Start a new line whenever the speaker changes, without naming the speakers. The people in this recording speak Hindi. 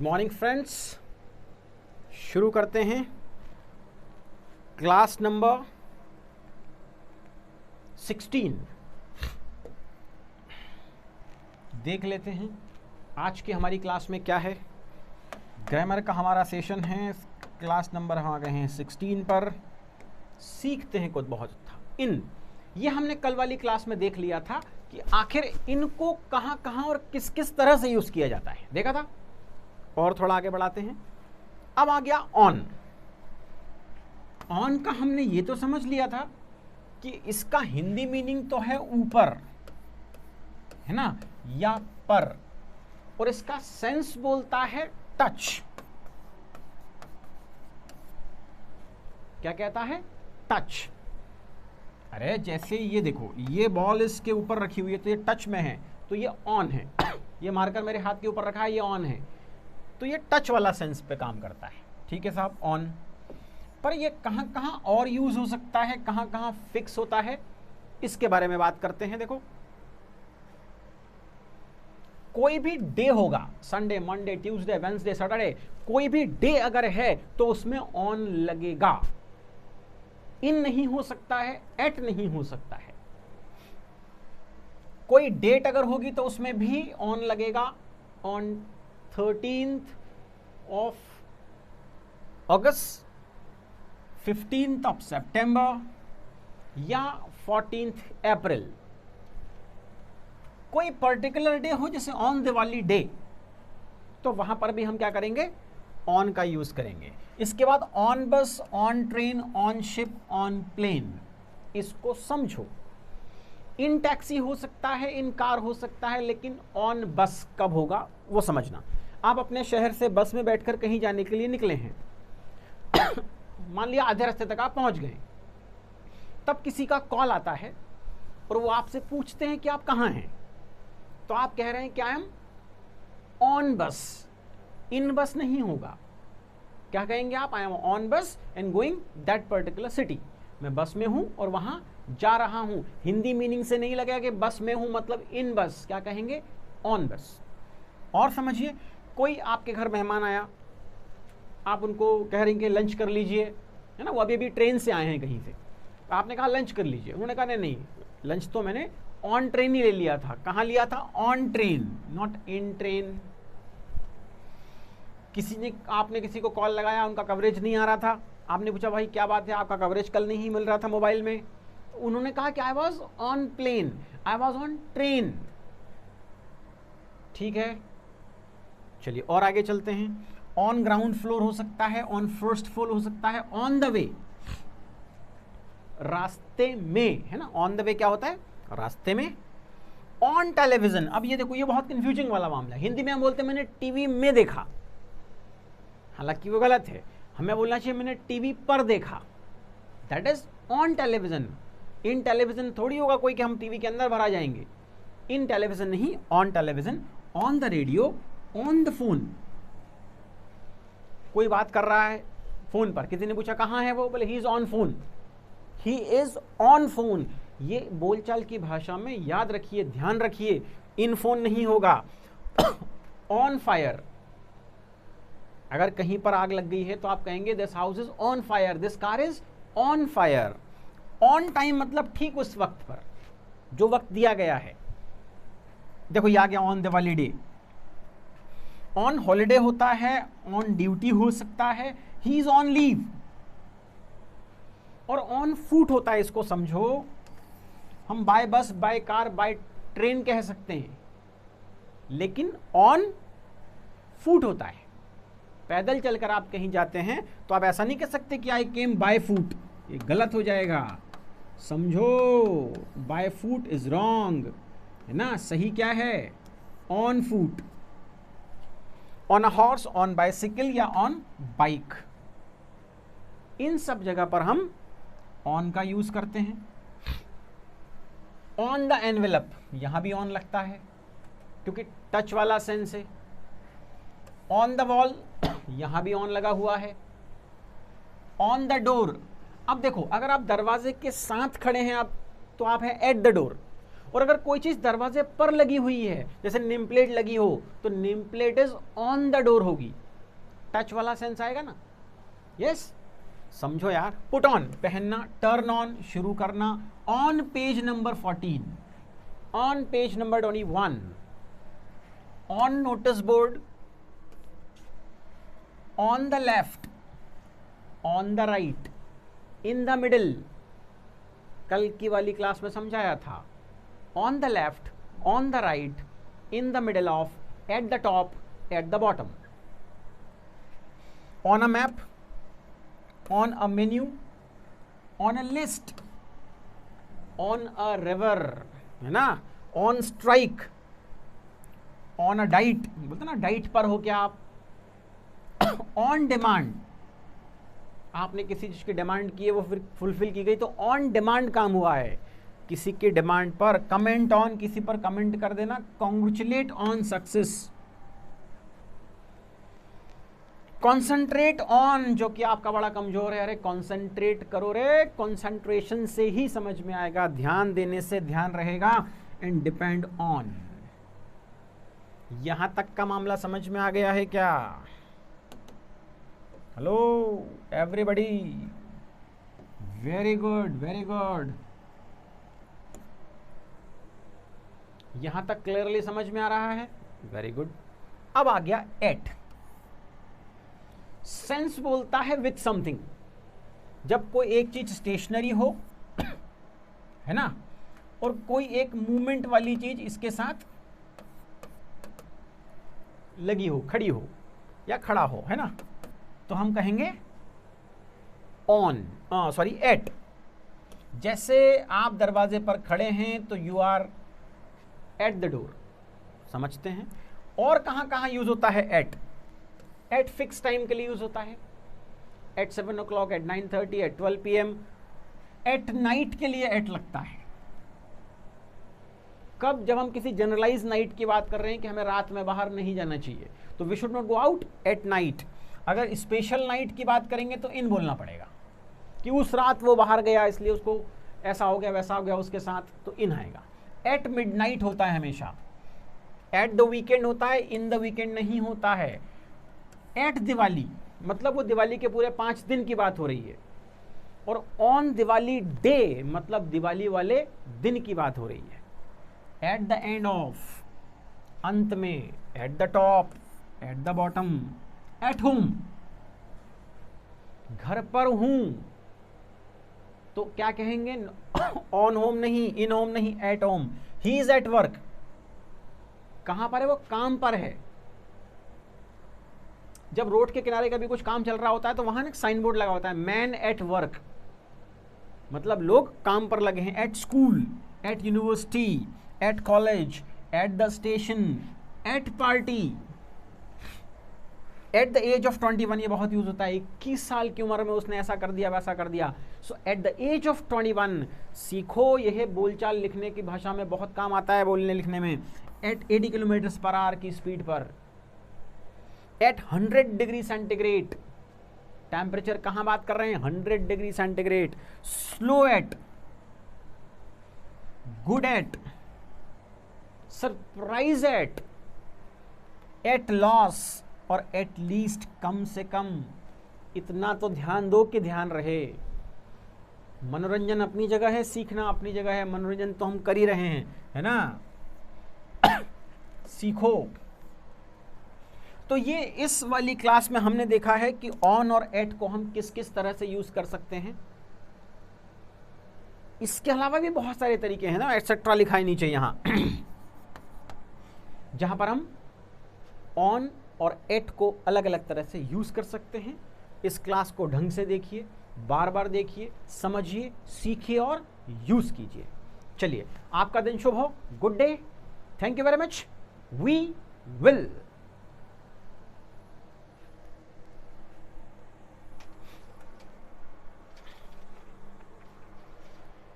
मॉर्निंग फ्रेंड्स, शुरू करते हैं क्लास नंबर 16। देख लेते हैं आज की हमारी क्लास में क्या है। ग्रामर का हमारा सेशन है, क्लास नंबर हम आ गए हैं 16 पर। सीखते हैं कुछ बहुत था इन। ये हमने कल वाली क्लास में देख लिया था कि आखिर इनको कहां कहां और किस किस तरह से यूज किया जाता है, देखा था। और थोड़ा आगे बढ़ाते हैं। अब आ गया ऑन। ऑन का हमने ये तो समझ लिया था कि इसका हिंदी मीनिंग तो है ऊपर, है ना, या पर, और इसका सेंस बोलता है टच। क्या कहता है? टच। अरे जैसे ये देखो, ये बॉल इसके ऊपर रखी हुई है तो ये टच में है, तो ये ऑन है। ये मार्कर मेरे हाथ के ऊपर रखा है, ये ऑन है, तो ये टच वाला सेंस पे काम करता है। ठीक है साहब, ऑन। पर ये कहां कहां और यूज हो सकता है, कहां कहां फिक्स होता है, इसके बारे में बात करते हैं। देखो, कोई भी डे होगा, Sunday, Monday, Tuesday, Wednesday, Saturday, कोई भी डे अगर है तो उसमें ऑन लगेगा। इन नहीं हो सकता है, एट नहीं हो सकता है। कोई डेट अगर होगी तो उसमें भी ऑन लगेगा। On 13th of August, 15th of September या 14th अप्रैल। कोई पर्टिकुलर डे हो, जैसे ऑन दिवाली डे, तो वहां पर भी हम क्या करेंगे? ऑन का यूज करेंगे। इसके बाद on bus, on train, on ship, on plane. इसको समझो। इन टैक्सी हो सकता है, इन कार हो सकता है, लेकिन ऑन बस कब होगा वो समझना। आप अपने शहर से बस में बैठकर कहीं जाने के लिए निकले हैं। मान लिया आधे रास्ते तक आप पहुंच गए, तब किसी का कॉल आता है और वो आपसे पूछते हैं कि आप कहाँ हैं। तो आप कह रहे हैं कि आई एम ऑन बस। इन बस नहीं होगा। क्या कहेंगे आप? आई एम ऑन बस and going that particular city. मैं बस में हूं और वहां जा रहा हूं। हिंदी मीनिंग से नहीं लगेगा कि बस में हूं मतलब इन बस। क्या कहेंगे? ऑन बस। और समझिए, कोई आपके घर मेहमान आया, आप उनको कह रहे हैं कि लंच कर लीजिए, है ना, वो अभी ट्रेन से आए हैं कहीं से, आपने कहा लंच कर लीजिए। उन्होंने कहा नहीं, लंच तो मैंने ऑन ट्रेन ही ले लिया था। कहाँ लिया था? On train, not in train. आपने किसी को कॉल लगाया, उनका कवरेज नहीं आ रहा था, आपने पूछा भाई क्या बात है, आपका कवरेज कल नहीं मिल रहा था मोबाइल में। तो उन्होंने कहा कि I was on plane, I was on train. ठीक है, चलिए और आगे चलते हैं। ऑन ग्राउंड फ्लोर हो सकता है, ऑन फर्स्ट फ्लोर हो सकता है, ऑन द वे, रास्ते में, है ना। ऑन द वे क्या होता है? रास्ते में। ऑन टेलीविजन, अब ये देखो, ये बहुत कंफ्यूजिंग वाला मामला है। हिंदी में हम बोलते हैं मैंने टीवी में देखा, हालांकि वो गलत है। हमें बोलना चाहिए मैंने टीवी पर देखा। That is on television. In television थोड़ी होगा कोई कि हम टीवी के अंदर भरा जाएंगे। इन टेलीविजन नहीं, on television, on the radio, on the phone. कोई बात कर रहा है फोन पर, किसी ने पूछा कहां है वो, बोले he is on phone, he is on phone. ये बोलचाल की भाषा में याद रखिए, ध्यान रखिए, इन फोन नहीं होगा। ऑन फायर, अगर कहीं पर आग लग गई है तो आप कहेंगे this house is on fire, this car is on fire. On time मतलब ठीक उस वक्त पर, जो वक्त दिया गया है। देखो ये आ गया on Diwali day. On holiday होता है, ऑन ड्यूटी हो सकता है, ही इज ऑन लीव। और ऑन फूट होता है, इसको समझो। हम बाय बस, बाय कार, बाय ट्रेन कह सकते हैं, लेकिन ऑन फूट होता है। पैदल चलकर आप कहीं जाते हैं तो आप ऐसा नहीं कह सकते कि आई केम बाय फूट, ये गलत हो जाएगा। समझो, बाय फूट इज रॉन्ग, है ना। सही क्या है? On foot, on a horse, on bicycle या ऑन बाइक। इन सब जगह पर हम ऑन का यूज करते हैं। ऑन द एनवेलप, यहां भी ऑन लगता है क्योंकि टच वाला सेंस है। ऑन द वॉल, यहां भी ऑन लगा हुआ है। ऑन द डोर, अब देखो, अगर आप दरवाजे के साथ खड़े हैं आप, तो आप हैं एट द डोर, और अगर कोई चीज दरवाजे पर लगी हुई है, जैसे नेम प्लेट लगी हो, तो name plate is on the door होगी, टच वाला सेंस आएगा ना। यस, समझो यार। पुट ऑन पहनना, टर्न ऑन शुरू करना। On page number 14, on page number 21, on notice board, on the left, on the right, in the middle, कल की वाली क्लास में समझाया था। On the left, on the right, in the middle of, at the top, at the bottom. On a map, on a menu, on a list, on a river, है ना, on strike, on a diet, बोलते ना डाइट पर हो क्या आप। ऑन डिमांड, आपने किसी चीज की डिमांड की है, वो फिर फुलफिल की गई, तो ऑन डिमांड काम हुआ है, किसी की डिमांड पर। कमेंट ऑन, किसी पर कमेंट कर देना। Congratulate on success. Concentrate on, जो कि आपका बड़ा कमजोर है, अरे कॉन्सेंट्रेट करो रे, कॉन्सेंट्रेशन से ही समझ में आएगा, ध्यान देने से ध्यान रहेगा। And depend on. यहां तक का मामला समझ में आ गया है क्या? Hello everybody, very good very good. यहां तक क्लियरली समझ में आ रहा है? Very good. अब आ गया एट। सेंस बोलता है विथ समथिंग, जब कोई एक चीज स्टेशनरी हो, है ना, और कोई एक मूवमेंट वाली चीज इसके साथ लगी हो, खड़ी हो या खड़ा हो, है ना, तो हम कहेंगे ऑन, सॉरी एट। जैसे आप दरवाजे पर खड़े हैं तो you are at the door, समझते हैं। और कहां कहां यूज होता है एट? एट फिक्स टाइम के लिए यूज होता है, at 7 o'clock, at 9:30, at 12 PM। At night के लिए एट लगता है कब? जब हम किसी जनरलाइज नाइट की बात कर रहे हैं कि हमें रात में बाहर नहीं जाना चाहिए, तो we should not go out at night. अगर स्पेशल नाइट की बात करेंगे तो इन बोलना पड़ेगा कि उस रात वो बाहर गया इसलिए उसको ऐसा हो गया वैसा हो गया उसके साथ, तो इन आएगा। एट मिडनाइट होता है हमेशा, एट द वीकेंड होता है, इन द वीकेंड नहीं होता है। एट दिवाली मतलब वो दिवाली के पूरे 5 दिन की बात हो रही है, और ऑन दिवाली डे मतलब दिवाली वाले दिन की बात हो रही है। एट द एंड ऑफ, अंत में, at the top, at the bottom, at home, घर पर हूं, तो क्या कहेंगे? ऑन होम नहीं, इन होम नहीं, at home. He is at work, कहां पर है? वो काम पर है। जब रोड के किनारे कभी कुछ काम चल रहा होता है तो वहां एक साइन बोर्ड लगा होता है, मैन एट वर्क, मतलब लोग काम पर लगे हैं। At school, at university, at college, at the station, at party. At the age of 21 ये बहुत यूज होता है, 21 साल की उम्र में उसने ऐसा कर दिया वैसा कर दिया। सो एट द एज ऑफ 21 सीखो, यह बोलचाल लिखने की भाषा में बहुत काम आता है, बोलने लिखने में। एट 80 km/h की स्पीड पर। एट 100 डिग्री सेंटीग्रेड, टेम्परेचर कहां बात कर रहे हैं? 100 degree centigrade. Slow eight, good at, surprise eight loss, और एट लीस्ट कम से कम। इतना तो ध्यान दो कि ध्यान रहे। मनोरंजन अपनी जगह है, सीखना अपनी जगह है। मनोरंजन तो हम कर ही रहे हैं, है ना। सीखो। तो ये इस वाली क्लास में हमने देखा है कि ऑन और एट को हम किस किस तरह से यूज कर सकते हैं। इसके अलावा भी बहुत सारे तरीके हैं ना, एटसेट्रा लिखा है नीचे यहां जहां पर हम ऑन और एट को अलग अलग तरह से यूज कर सकते हैं। इस क्लास को ढंग से देखिए, बार बार देखिए, समझिए, सीखिए और यूज कीजिए। चलिए, आपका दिन शुभ हो। Good day, thank you very much, we will